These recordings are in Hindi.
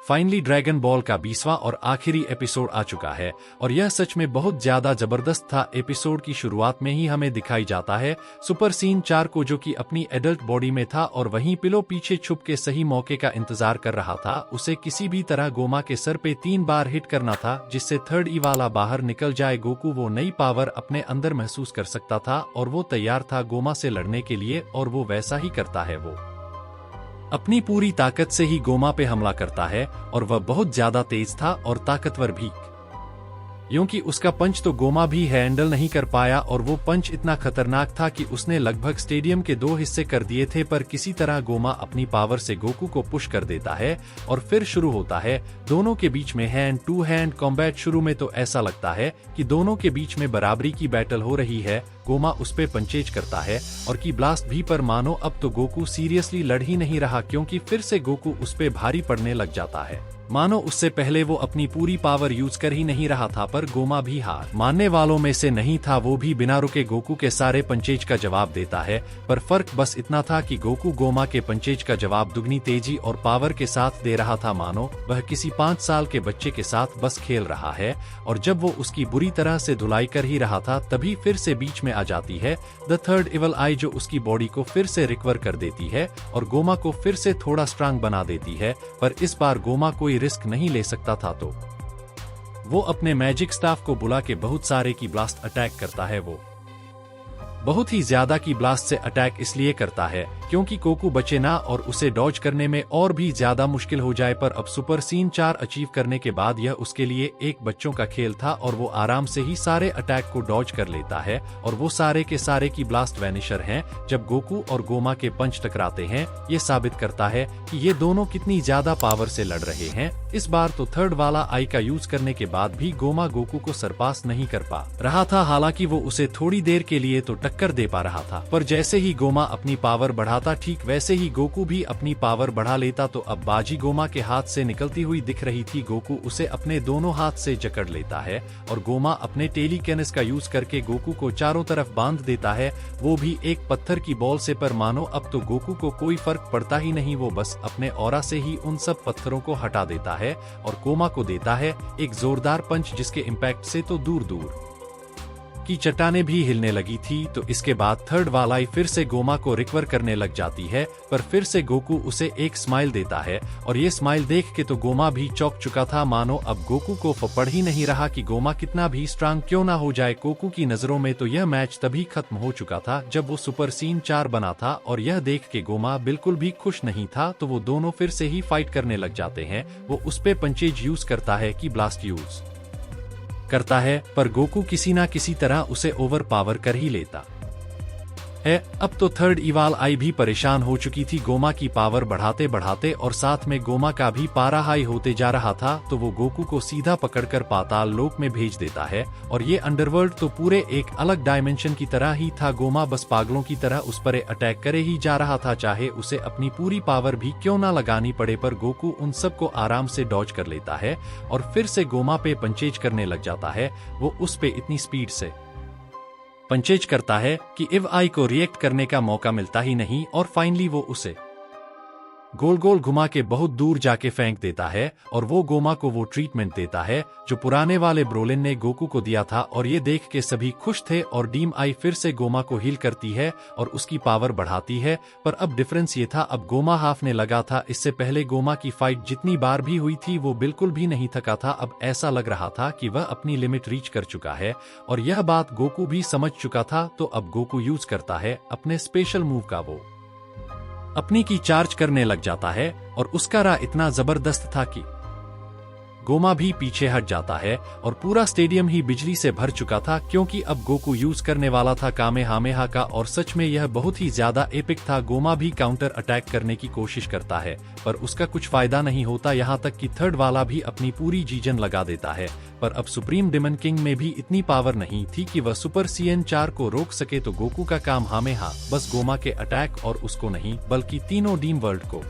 फाइनली ड्रैगन बॉल का 20वां और आखिरी एपिसोड आ चुका है और यह सच में बहुत ज्यादा जबरदस्त था। एपिसोड की शुरुआत में ही हमें दिखाई जाता है सुपर सीन 4 को, जो कि अपनी एडल्ट बॉडी में था और वहीं पिलो पीछे छुप के सही मौके का इंतजार कर रहा था। उसे किसी भी तरह गोमा के सर पे 3 बार हिट करना था जिससे थर्ड ई वाला बाहर निकल जाए। गोकू वो नई पावर अपने अंदर महसूस कर सकता था और वो तैयार था गोमा से लड़ने के लिए, और वो वैसा ही करता है। वो अपनी पूरी ताकत से ही गोमा पे हमला करता है और वह बहुत ज्यादा तेज था और ताकतवर भी, क्योंकि उसका पंच तो गोमा भी हैंडल नहीं कर पाया और वो पंच इतना खतरनाक था कि उसने लगभग स्टेडियम के 2 हिस्से कर दिए थे। पर किसी तरह गोमा अपनी पावर से गोकू को पुश कर देता है और फिर शुरू होता है दोनों के बीच में हैंड टू हैंड कॉम्बैट। शुरू में तो ऐसा लगता है कि दोनों के बीच में बराबरी की बैटल हो रही है। गोमा उस पे पंचेज करता है और की ब्लास्ट भी, पर मानो अब तो गोकू सीरियसली लड़ ही नहीं रहा, क्योंकि फिर से गोकू उस पे भारी पड़ने लग जाता है। मानो उससे पहले वो अपनी पूरी पावर यूज कर ही नहीं रहा था। पर गोमा भी हार मानने वालों में से नहीं था, वो भी बिना रुके गोकू के सारे पंचेज का जवाब देता है। पर फर्क बस इतना था कि गोकू गोमा के पंचेज का जवाब दुगनी तेजी और पावर के साथ दे रहा था, मानो वह किसी 5 साल के बच्चे के साथ बस खेल रहा है। और जब वो उसकी बुरी तरह से धुलाई कर ही रहा था तभी फिर से बीच में आ जाती है द थर्ड इवल आई, जो उसकी बॉडी को फिर से रिकवर कर देती है और गोमा को फिर से थोड़ा स्ट्रांग बना देती है। पर इस बार गोमा कोई रिस्क नहीं ले सकता था, तो वो अपने मैजिक स्टाफ को बुला के बहुत सारे की ब्लास्ट अटैक करता है। वो बहुत ही ज्यादा की ब्लास्ट से अटैक इसलिए करता है क्योंकि गोकू बचे ना और उसे डॉज करने में और भी ज्यादा मुश्किल हो जाए। पर अब सुपर सीन 4 अचीव करने के बाद यह उसके लिए एक बच्चों का खेल था और वो आराम से ही सारे अटैक को डॉज कर लेता है और वो सारे के सारे की ब्लास्ट वैनिशर हैं। जब गोकू और गोमा के पंच टकराते हैं ये साबित करता है कि ये दोनों कितनी ज्यादा पावर से लड़ रहे हैं। इस बार तो थर्ड वाला आई का यूज करने के बाद भी गोमा गोकू को सरपास नहीं कर पा रहा था। हालांकि वो उसे थोड़ी देर के लिए तो टक्कर दे पा रहा था, पर जैसे ही गोमा अपनी पावर बढ़ाता ठीक वैसे ही गोकू भी अपनी पावर बढ़ा लेता। तो अब बाजी गोमा के हाथ से निकलती हुई दिख रही थी। गोकू उसे अपने दोनों हाथ से जकड़ लेता है और गोमा अपने टेलीकिनेसिस का यूज करके गोकू को चारों तरफ बांध देता है, वो भी एक पत्थर की बॉल से। पर मानो अब तो गोकू को कोई फर्क पड़ता ही नहीं, वो बस अपने ऑरा से ही उन सब पत्थरों को हटा देता है और गोमा को देता है एक जोरदार पंच, जिसके इम्पैक्ट से तो दूर दूर की चट्टानें भी हिलने लगी थी। तो इसके बाद थर्ड वालाई फिर से गोमा को रिकवर करने लग जाती है, पर फिर से गोकू उसे एक स्माइल देता है और ये स्माइल देख के तो गोमा भी चौंक चुका था। मानो अब गोकू को पड़ ही नहीं रहा कि गोमा कितना भी स्ट्रांग क्यों ना हो जाए। गोकू की नजरों में तो यह मैच तभी खत्म हो चुका था जब वो सुपर सीन 4 बना था और यह देख के गोमा बिल्कुल भी खुश नहीं था। तो वो दोनों फिर से ही फाइट करने लग जाते हैं। वो उस पे पंचेज यूज करता है कि ब्लास्ट यूज करता है, पर गोकू किसी ना किसी तरह उसे ओवर पावर कर ही लेता है। अब तो थर्ड इवाल आई भी परेशान हो चुकी थी गोमा की पावर बढ़ाते बढ़ाते और साथ में गोमा का भी पारा हाई होते जा रहा था। तो वो गोकू को सीधा पकड़कर पाताल लोक में भेज देता है और ये अंडरवर्ल्ड तो पूरे एक अलग डायमेंशन की तरह ही था। गोमा बस पागलों की तरह उस पर अटैक करे ही जा रहा था, चाहे उसे अपनी पूरी पावर भी क्यों ना लगानी पड़े। पर गोकू उन सबको आराम से डॉज कर लेता है और फिर से गोमा पे पंचेज करने लग जाता है। वो उस पे इतनी स्पीड से पंचेज करता है कि इव आई को रिएक्ट करने का मौका मिलता ही नहीं और फाइनली वो उसे गोल गोल घुमा के बहुत दूर जाके फेंक देता है और वो गोमा को वो ट्रीटमेंट देता है जो पुराने वाले ब्रोलिन ने गोकू को दिया था। और ये देख के सभी खुश थे और डीम आई फिर से गोमा को हील करती है और उसकी पावर बढ़ाती है। पर अब डिफरेंस ये था, अब गोमा हाफने लगा था। इससे पहले गोमा की फाइट जितनी बार भी हुई थी वो बिल्कुल भी नहीं थका था। अब ऐसा लग रहा था कि वह अपनी लिमिट रीच कर चुका है और यह बात गोकू भी समझ चुका था। तो अब गोकू यूज करता है अपने स्पेशल मूव का, वो अपनी की चार्ज करने लग जाता है और उसका रा इतना जबरदस्त था कि गोमा भी पीछे हट जाता है और पूरा स्टेडियम ही बिजली से भर चुका था, क्योंकि अब गोकू यूज करने वाला था कामेहामेहा का और सच में यह बहुत ही ज्यादा एपिक था। गोमा भी काउंटर अटैक करने की कोशिश करता है पर उसका कुछ फायदा नहीं होता, यहाँ तक कि थर्ड वाला भी अपनी पूरी जीजन लगा देता है। पर अब सुप्रीम डेमन किंग में भी इतनी पावर नहीं थी कि वह सुपर सीएन 4 को रोक सके। तो गोकू का काम हामेहा बस गोमा के अटैक और उसको नहीं बल्कि तीनों डीम वर्ल्ड को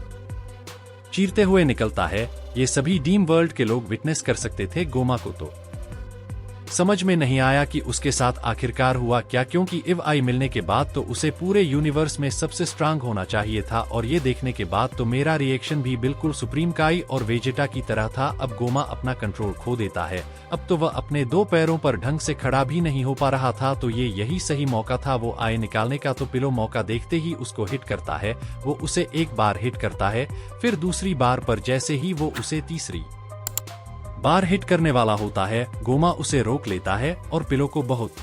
चीरते हुए निकलता है। ये सभी डीम वर्ल्ड के लोग विटनेस कर सकते थे गोमा को तो समझ में नहीं आया कि उसके साथ आखिरकार हुआ क्या, क्योंकि इव आई मिलने के बाद तो उसे पूरे यूनिवर्स में सबसे स्ट्रांग होना चाहिए था, और ये देखने के बाद तो मेरा रिएक्शन भी बिल्कुल सुप्रीम काई और वेजेटा की तरह था। अब गोमा अपना कंट्रोल खो देता है। अब तो वह अपने 2 पैरों पर ढंग से खड़ा भी नहीं हो पा रहा था, तो ये यही सही मौका था वो आई निकालने का। तो पिलो मौका देखते ही उसको हिट करता है। वो उसे एक बार हिट करता है, फिर दूसरी बार पर जैसे ही वो उसे तीसरी बार हिट करने वाला होता है, गोमा उसे रोक लेता है और पिलो को बहुत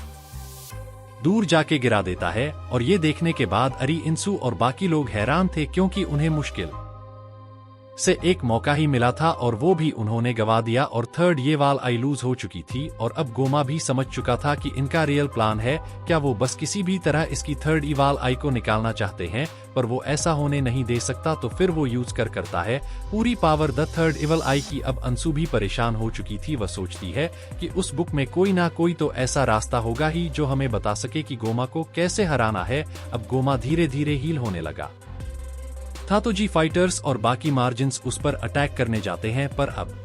दूर जाके गिरा देता है। और ये देखने के बाद अरी, इंसु और बाकी लोग हैरान थे, क्योंकि उन्हें मुश्किल से एक मौका ही मिला था और वो भी उन्होंने गवा दिया, और थर्ड ये वाल आई लूज हो चुकी थी। और अब गोमा भी समझ चुका था कि इनका रियल प्लान है क्या। वो बस किसी भी तरह इसकी थर्ड इवाल आई को निकालना चाहते हैं, पर वो ऐसा होने नहीं दे सकता। तो फिर वो यूज करता है पूरी पावर द थर्ड इवल आई की। अब अंशु भी परेशान हो चुकी थी। वह सोचती है कि उस बुक में कोई ना कोई तो ऐसा रास्ता होगा ही जो हमें बता सके कि गोमा को कैसे हराना है। अब गोमा धीरे धीरे हील होने लगा था, तो जी फाइटर्स और बाकी मार्जिन्स उस पर अटैक करने जाते हैं, पर अब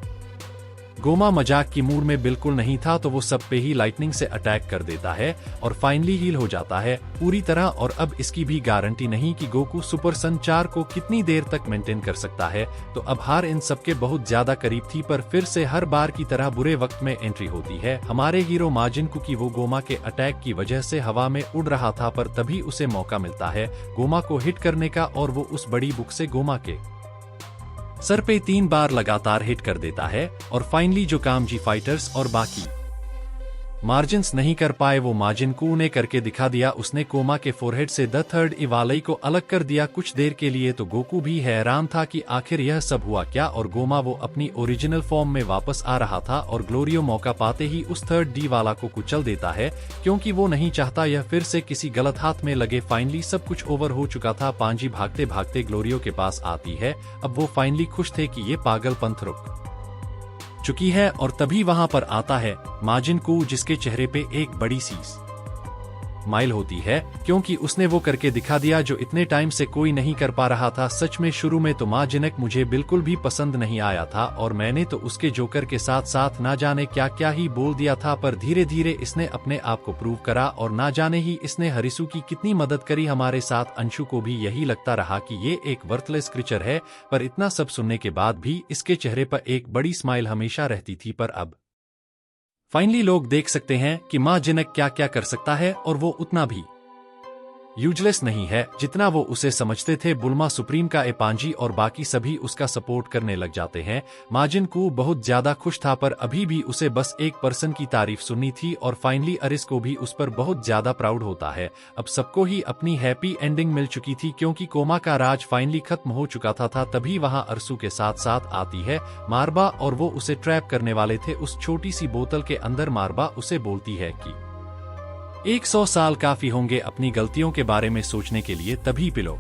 गोमा मजाक की मूड में बिल्कुल नहीं था, तो वो सब पे ही लाइटनिंग से अटैक कर देता है और फाइनली हील हो जाता है पूरी तरह। और अब इसकी भी गारंटी नहीं कि गोकू सुपर सन 4 को कितनी देर तक मेंटेन कर सकता है। तो अब हार इन सबके बहुत ज्यादा करीब थी, पर फिर से हर बार की तरह बुरे वक्त में एंट्री होती है हमारे हीरो माजिन को, कि वो गोमा के अटैक की वजह से हवा में उड़ रहा था, पर तभी उसे मौका मिलता है गोमा को हिट करने का, और वो उस बड़ी बुक से गोमा के सर पे 3 बार लगातार हिट कर देता है। और फाइनली जो काम जी फाइटर्स और बाकी मार्जिन्स नहीं कर पाए, वो मार्जिन कू ने करके दिखा दिया। उसने कोमा के फोरहेड से द थर्ड इवालई को अलग कर दिया कुछ देर के लिए। तो गोकू भी हैरान था कि आखिर यह सब हुआ क्या, और गोमा वो अपनी ओरिजिनल फॉर्म में वापस आ रहा था। और ग्लोरियो मौका पाते ही उस थर्ड डी वाला को कुचल देता है, क्योंकि वो नहीं चाहता यह फिर से किसी गलत हाथ में लगे। फाइनली सब कुछ ओवर हो चुका था। पांजी भागते भागते ग्लोरियो के पास आती है। अब वो फाइनली खुश थे कि ये पागलपंथ रुक चुकी है, और तभी वहां पर आता है माजिन कू, जिसके चेहरे पे एक बड़ी सी स्माइल होती है, क्योंकि उसने वो करके दिखा दिया जो इतने टाइम से कोई नहीं कर पा रहा था। सच में शुरू में तो माजिनक मुझे बिल्कुल भी पसंद नहीं आया था, और मैंने तो उसके जोकर के साथ साथ ना जाने क्या क्या ही बोल दिया था, पर धीरे धीरे इसने अपने आप को प्रूव करा, और ना जाने ही इसने हरिसु की कितनी मदद करी हमारे साथ। अंशु को भी यही लगता रहा कि ये एक वर्थलेस क्रीचर है, पर इतना सब सुनने के बाद भी इसके चेहरे पर एक बड़ी स्माइल हमेशा रहती थी। पर अब फाइनली लोग देख सकते हैं कि माँ जिनक क्या क्या कर सकता है, और वो उतना भी यूजलेस नहीं है जितना वो उसे समझते थे। बुल्मा सुप्रीम का एपांजी और बाकी सभी उसका सपोर्ट करने लग जाते हैं। माजिन कू बहुत ज्यादा खुश था, पर अभी भी उसे बस एक पर्सन की तारीफ सुननी थी, और फाइनली अरिस को भी उस पर बहुत ज्यादा प्राउड होता है। अब सबको ही अपनी हैप्पी एंडिंग मिल चुकी थी, क्योंकि कोमा का राज फाइनली खत्म हो चुका था। तभी वहां अरसू के साथ साथ आती है मारबा, और वो उसे ट्रैप करने वाले थे उस छोटी सी बोतल के अंदर। मारबा उसे बोलती है कि 100 साल काफी होंगे अपनी गलतियों के बारे में सोचने के लिए। तभी पिलो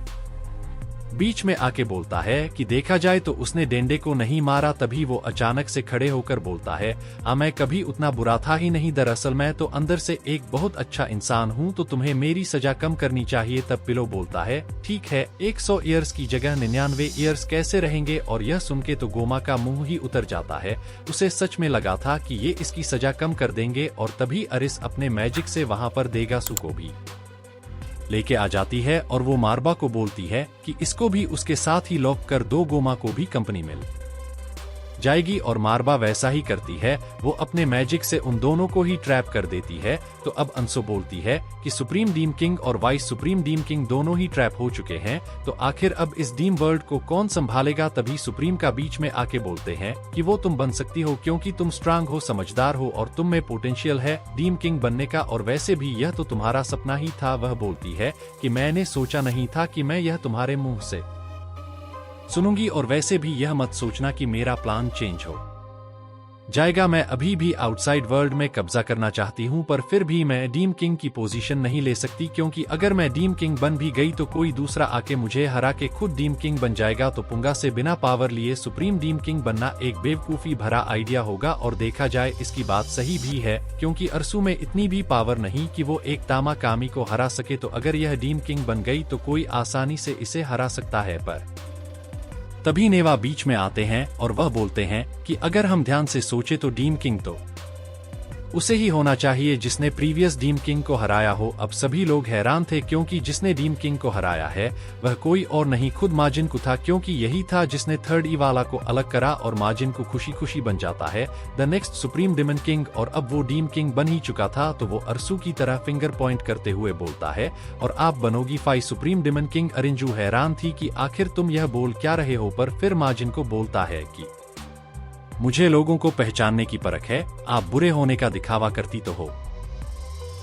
बीच में आके बोलता है कि देखा जाए तो उसने डेंडे को नहीं मारा। तभी वो अचानक से खड़े होकर बोलता है, मैं कभी उतना बुरा था ही नहीं, दरअसल मैं तो अंदर से एक बहुत अच्छा इंसान हूँ, तो तुम्हें मेरी सजा कम करनी चाहिए। तब पिलो बोलता है, ठीक है 100 ईयर्स की जगह 99 ईयर्स कैसे रहेंगे। और यह सुन के तो गोमा का मुंह ही उतर जाता है। उसे सच में लगा था कि ये इसकी सजा कम कर देंगे, और तभी अरिस अपने मैजिक से वहां पर देगासू को भी लेके आ जाती है, और वो मारबा को बोलती है कि इसको भी उसके साथ ही लॉक कर दो, गोमा को भी कंपनी मिल जाएगी। और मारबा वैसा ही करती है, वो अपने मैजिक से उन दोनों को ही ट्रैप कर देती है। तो अब अंसो बोलती है कि सुप्रीम डीम किंग और वाइस सुप्रीम डीम किंग दोनों ही ट्रैप हो चुके हैं, तो आखिर अब इस डीम वर्ल्ड को कौन संभालेगा। तभी सुप्रीम का बीच में आके बोलते हैं कि वो तुम बन सकती हो, क्योंकि तुम स्ट्रांग हो, समझदार हो, और तुम में पोटेंशियल है डीम किंग बनने का, और वैसे भी यह तो तुम्हारा सपना ही था। वह बोलती है कि मैंने सोचा नहीं था कि मैं यह तुम्हारे मुंह से सुनूंगी, और वैसे भी यह मत सोचना कि मेरा प्लान चेंज हो जाएगा। मैं अभी भी आउटसाइड वर्ल्ड में कब्जा करना चाहती हूँ, पर फिर भी मैं डीम किंग की पोजीशन नहीं ले सकती, क्योंकि अगर मैं डीम किंग बन भी गई तो कोई दूसरा आके मुझे हरा के खुद डीम किंग बन जाएगा। तो पुंगा से बिना पावर लिए सुप्रीम डीम किंग बनना एक बेवकूफी भरा आइडिया होगा। और देखा जाए इसकी बात सही भी है, क्योंकि अरसू में इतनी भी पावर नहीं कि वो एक तामा कामी को हरा सके। तो अगर यह डीम किंग बन गई तो कोई आसानी से इसे हरा सकता है। पर तभी नेवा बीच में आते हैं और वह बोलते हैं कि अगर हम ध्यान से सोचे तो डीम किंग तो उसे ही होना चाहिए जिसने प्रीवियस डीम किंग को हराया हो। अब सभी लोग हैरान थे क्योंकि जिसने डीम किंग को हराया है वह कोई और नहीं खुद माजिन को था, क्योंकि यही था जिसने थर्ड ई वाला को अलग करा और माजिन को खुशी खुशी बन जाता है the next supreme daemon king. और अब वो डीम किंग बन ही चुका था तो वो अरसू की तरह फिंगर पॉइंट करते हुए बोलता है और आप बनोगी फाई सुप्रीम डेमन किंग। अरिंजू हैरान थी कि आखिर तुम यह बोल क्या रहे हो, पर फिर माजिन को बोलता है कि मुझे लोगों को पहचानने की परख है, आप बुरे होने का दिखावा करती तो हो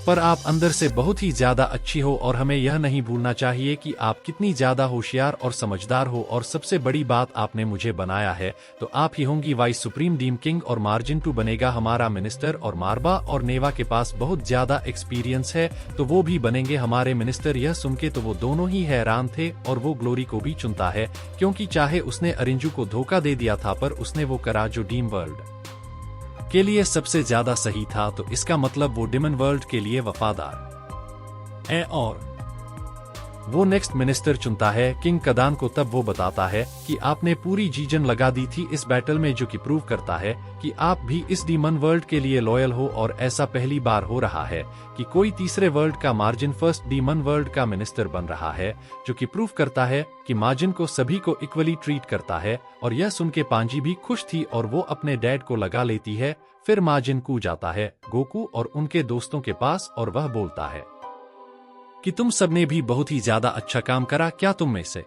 पर आप अंदर से बहुत ही ज्यादा अच्छी हो और हमें यह नहीं भूलना चाहिए कि आप कितनी ज्यादा होशियार और समझदार हो। और सबसे बड़ी बात, आपने मुझे बनाया है तो आप ही होंगी वाइस सुप्रीम डीम किंग और मार्जिन 2 बनेगा हमारा मिनिस्टर। और मारबा और नेवा के पास बहुत ज्यादा एक्सपीरियंस है तो वो भी बनेंगे हमारे मिनिस्टर। यह सुनके तो वो दोनों ही हैरान थे और वो ग्लोरी को भी चुनता है क्योंकि चाहे उसने अरिंजू को धोखा दे दिया था पर उसने वो करा जो डीम वर्ल्ड के लिए सबसे ज्यादा सही था, तो इसका मतलब वो डेमन वर्ल्ड के लिए वफादार है। और वो नेक्स्ट मिनिस्टर चुनता है किंग कदान को। तब वो बताता है कि आपने पूरी जीजन लगा दी थी इस बैटल में, जो कि प्रूव करता है कि आप भी इस डीमन वर्ल्ड के लिए लॉयल हो। और ऐसा पहली बार हो रहा है कि कोई तीसरे वर्ल्ड का मार्जिन फर्स्ट डीमन वर्ल्ड का मिनिस्टर बन रहा है, जो कि प्रूव करता है कि मार्जिन को सभी को इक्वली ट्रीट करता है। और यह सुन के पांजी भी खुश थी और वो अपने डैड को लगा लेती है। फिर मार्जिन कू जाता है गोकू और उनके दोस्तों के पास और वह बोलता है कि तुम सबने भी बहुत ही ज्यादा अच्छा काम करा, क्या तुम में से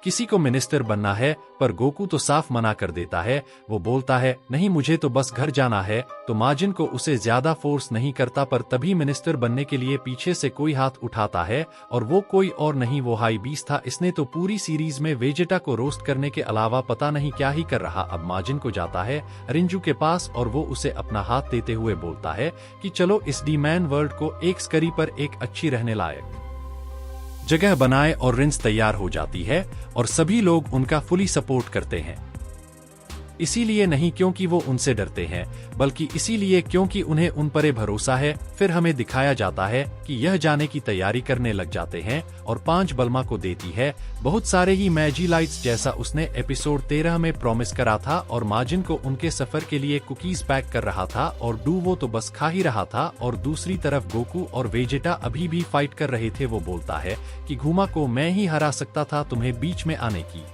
किसी को मिनिस्टर बनना है? पर गोकू तो साफ मना कर देता है। वो बोलता है नहीं, मुझे तो बस घर जाना है। तो माजिन को उसे ज्यादा फोर्स नहीं करता, पर तभी मिनिस्टर बनने के लिए पीछे से कोई हाथ उठाता है और वो कोई और नहीं, वो हाई बीस्ट था। इसने तो पूरी सीरीज में वेजेटा को रोस्ट करने के अलावा पता नहीं क्या ही कर रहा। अब माजिन को जाता है अरिंजू के पास और वो उसे अपना हाथ देते हुए बोलता है कि चलो इस डीमैन वर्ल्ड को एक स्करी पर एक अच्छी रहने लायक जगह बनाए। और रिंस तैयार हो जाती है और सभी लोग उनका फुली सपोर्ट करते हैं। इसीलिए नहीं क्योंकि वो उनसे डरते हैं, बल्कि इसीलिए क्योंकि उन्हें उन पर भरोसा है। फिर हमें दिखाया जाता है कि यह जाने की तैयारी करने लग जाते हैं और 5 बल्मा को देती है बहुत सारे ही मैजी लाइट्स, जैसा उसने एपिसोड 13 में प्रॉमिस करा था। और माजिन को उनके सफर के लिए कुकीज पैक कर रहा था और डू वो तो बस खा ही रहा था। और दूसरी तरफ गोकू और वेजेटा अभी भी फाइट कर रहे थे। वो बोलता है कि घुमा को मैं ही हरा सकता था, तुम्हें बीच में आने की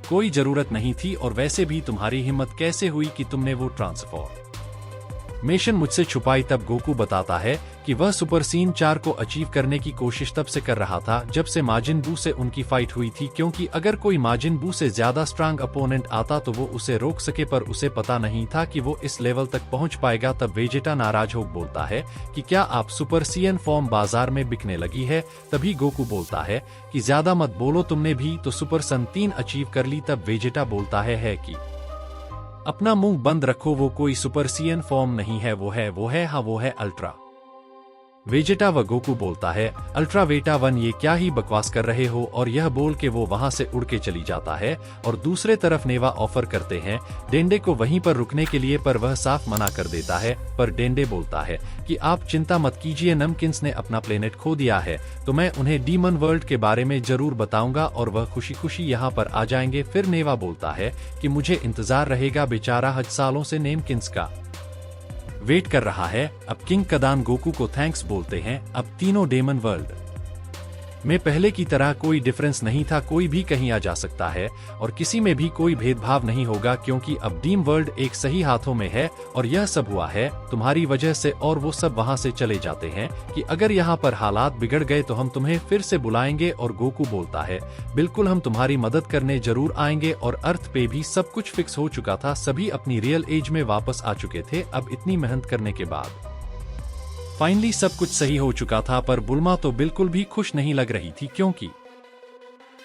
कोई जरूरत नहीं थी। और वैसे भी तुम्हारी हिम्मत कैसे हुई कि तुमने वो ट्रांसफॉर्मेशन मुझसे छुपाई? तब गोकू बताता है कि वह सुपर सीन 4 को अचीव करने की कोशिश तब से कर रहा था जब से माजिन बू से उनकी फाइट हुई थी, क्योंकि अगर कोई माजिन बू से ज्यादा स्ट्रांग अपोनेंट आता तो वो उसे रोक सके, पर उसे पता नहीं था कि वो इस लेवल तक पहुंच पाएगा। तब वेजेटा नाराज हो बोलता है कि क्या आप सुपर सीएन फॉर्म बाजार में बिकने लगी है? तभी गोकू बोलता है कि ज्यादा मत बोलो, तुमने भी तो सुपर सन 3 अचीव कर ली। तब वेजेटा बोलता है कि अपना मुंह बंद रखो, वो कोई सुपर सीएन फॉर्म नहीं है, वो है अल्ट्रा वेजेटा। व गोकू बोलता है अल्ट्रा वेटा 1, ये क्या ही बकवास कर रहे हो? और यह बोल के वो वहां से उड़ के चली जाता है। और दूसरे तरफ नेवा ऑफर करते हैं डेंडे को वहीं पर रुकने के लिए, पर वह साफ मना कर देता है। पर डेंडे बोलता है कि आप चिंता मत कीजिए, नमकिंस ने अपना प्लेनेट खो दिया है तो मैं उन्हें डीमन वर्ल्ड के बारे में जरूर बताऊंगा और वह खुशी खुशी यहाँ पर आ जाएंगे। फिर नेवा बोलता है कि मुझे इंतजार रहेगा, बेचारा हज सालों से नेमकिंस का वेट कर रहा है। अब किंग कदान गोकू को थैंक्स बोलते हैं। अब तीनों डेमन वर्ल्ड में पहले की तरह कोई डिफरेंस नहीं था, कोई भी कहीं आ जा सकता है और किसी में भी कोई भेदभाव नहीं होगा, क्योंकि अब डीम वर्ल्ड एक सही हाथों में है। और यह सब हुआ है तुम्हारी वजह से। और वो सब वहां से चले जाते हैं कि अगर यहाँ पर हालात बिगड़ गए तो हम तुम्हें फिर से बुलाएंगे। और गोकू बोलता है बिल्कुल, हम तुम्हारी मदद करने जरूर आएंगे। और अर्थ पे भी सब कुछ फिक्स हो चुका था, सभी अपनी रियल एज में वापस आ चुके थे। अब इतनी मेहनत करने के बाद फाइनली सब कुछ सही हो चुका था। पर बुल्मा तो बिल्कुल भी खुश नहीं लग रही थी, क्योंकि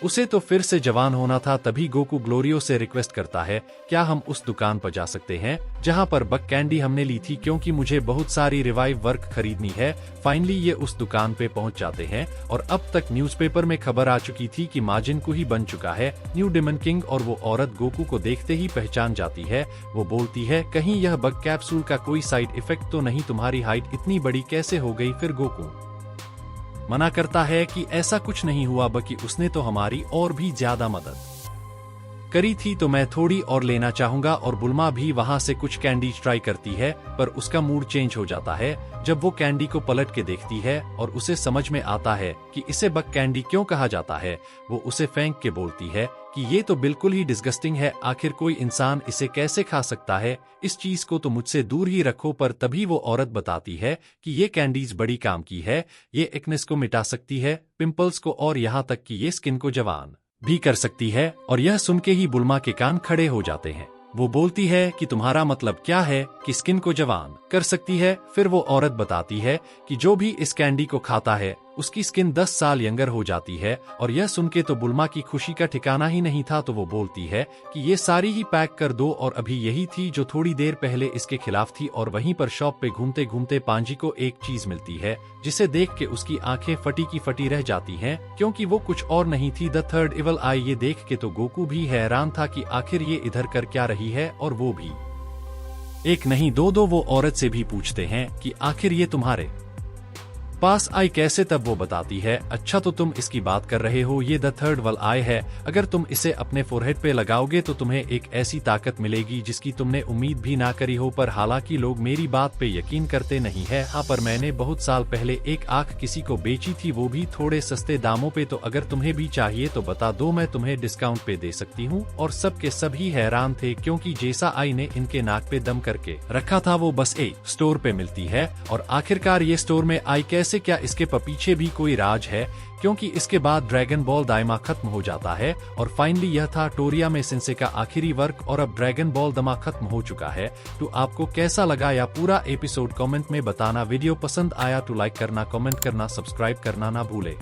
उसे तो फिर से जवान होना था। तभी गोकू ग्लोरियो से रिक्वेस्ट करता है क्या हम उस दुकान पर जा सकते हैं जहां पर बक कैंडी हमने ली थी, क्योंकि मुझे बहुत सारी रिवाइव वर्क खरीदनी है। फाइनली ये उस दुकान पे पहुंच जाते हैं और अब तक न्यूज़पेपर में खबर आ चुकी थी कि माजिन को ही बन चुका है न्यू डेमन किंग। और वो औरत गोकू को देखते ही पहचान जाती है। वो बोलती है कहीं यह बक कैप्सूल का कोई साइड इफेक्ट तो नहीं, तुम्हारी हाइट इतनी बड़ी कैसे हो गई? फिर गोकू मना करता है कि ऐसा कुछ नहीं हुआ, बल्कि उसने तो हमारी और भी ज्यादा मदद करी थी तो मैं थोड़ी और लेना चाहूंगा। और बुल्मा भी वहां से कुछ कैंडी ट्राई करती है, पर उसका मूड चेंज हो जाता है जब वो कैंडी को पलट के देखती है और उसे समझ में आता है कि इसे बक कैंडी क्यों कहा जाता है। वो उसे फेंक के बोलती है कि ये तो बिल्कुल ही डिस्गस्टिंग है, आखिर कोई इंसान इसे कैसे खा सकता है, इस चीज को तो मुझसे दूर ही रखो। पर तभी वो औरत बताती है कि ये कैंडीज बड़ी काम की है, ये एक्नेस को मिटा सकती है, पिंपल्स को, और यहाँ तक कि ये स्किन को जवान भी कर सकती है। और यह सुन के ही बुल्मा के कान खड़े हो जाते हैं। वो बोलती है कि तुम्हारा मतलब क्या है कि स्किन को जवान कर सकती है। फिर वो औरत बताती है कि जो भी इस कैंडी को खाता है उसकी स्किन 10 साल यंगर हो जाती है। और यह सुन के तो बुल्मा की खुशी का ठिकाना ही नहीं था, तो वो बोलती है कि ये सारी ही पैक कर दो। और अभी यही थी जो थोड़ी देर पहले इसके खिलाफ थी। और वहीं पर शॉप पे घूमते घूमते पांजी को एक चीज मिलती है जिसे देख के उसकी आंखें फटी की फटी रह जाती हैं, क्योंकि वो कुछ और नहीं थी द थर्ड इवल आई। ये देख के तो गोकू भी हैरान था कि आखिर ये इधर कर क्या रही है। और वो भी एक नहीं दो वो औरत से भी पूछते हैं कि आखिर ये तुम्हारे पास आई कैसे। तब वो बताती है, अच्छा तो तुम इसकी बात कर रहे हो, ये द थर्ड वल आई है। अगर तुम इसे अपने फोरहेड पे लगाओगे तो तुम्हें एक ऐसी ताकत मिलेगी जिसकी तुमने उम्मीद भी ना करी हो। पर हालांकि लोग मेरी बात पे यकीन करते नहीं है। हाँ, पर मैंने बहुत साल पहले एक आंख किसी को बेची थी, वो भी थोड़े सस्ते दामों पे। तो अगर तुम्हें भी चाहिए तो बता दो, मैं तुम्हें डिस्काउंट पे दे सकती हूँ। और सब के सभी हैरान थे, क्योंकि जैसा आई ने इनके नाक पे दम करके रखा था वो बस एक स्टोर पे मिलती है। और आखिरकार ये स्टोर में आई कैसे, क्या इसके पीछे भी कोई राज है, क्योंकि इसके बाद ड्रैगन बॉल दाइमा खत्म हो जाता है। और फाइनली यह था टोरिया में सिंसे का आखिरी वर्क, और अब ड्रैगन बॉल दमा खत्म हो चुका है। तो आपको कैसा लगा या पूरा एपिसोड कमेंट में बताना। वीडियो पसंद आया तो लाइक करना, कमेंट करना, सब्सक्राइब करना ना भूले।